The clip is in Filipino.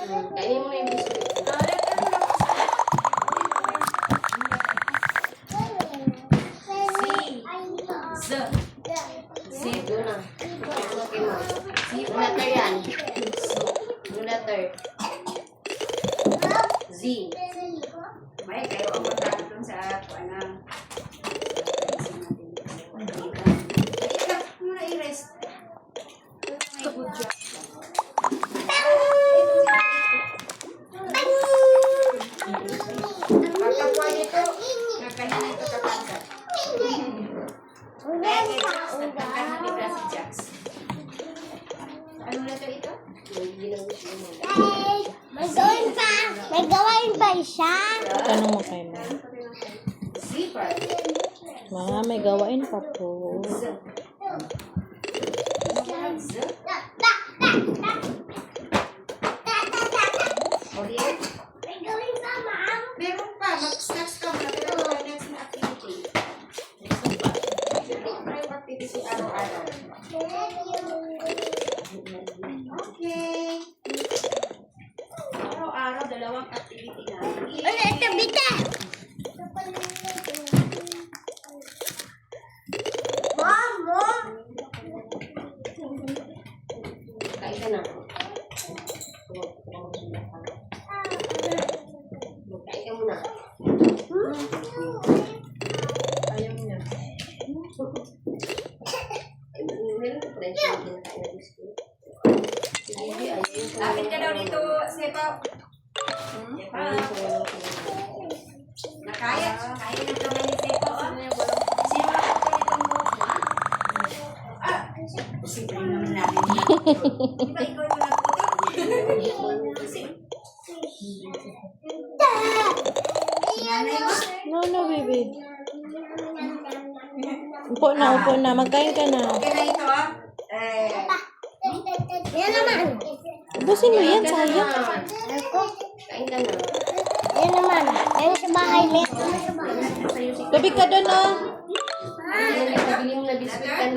Kainin mo na yung biscuit. Doon na. Okay, ma'am. Yung letter yan. Yung letter. Z. May kayo ang magkakaroon dun sa ano. Ikaw muna i-rest. May good job. Pagkakuha nito, nagkanya nito kapagkat. Ano na ito ito? May gawain pa siya. Tanong mo kay ma. Zipper. Ma, may gawain pa po. Oriel. May gawin pa, ma'am. Meron pa, mag-snacks ka muna. Pero next na activity. Try yung activity araw-araw. Okay. Araw-araw, dalawang activity na. Ano, ito, bita. Mom. Kain ka na. Kain ka muna. Ayaw niya. Meron ka pala yung kinakain na biscuit. Lapit ka daw dito, Sepa. Sepa. Nakaya. Kaya ng kamay ni Sepa. Sino ang ako nitong buhok mo? Posible naman namin. Di ba ikaw yung nagputok? Nanay mo? No, baby. Upo na. Magkain ka na. Okay na ito, ah. Yan naman. Ubusin mo yan, sayang. Kain ka na. Yan naman. Yan sa bahay. Meron naman sa bahay. Tubig ka doon, oh. Nabili mo na biscuit kanina.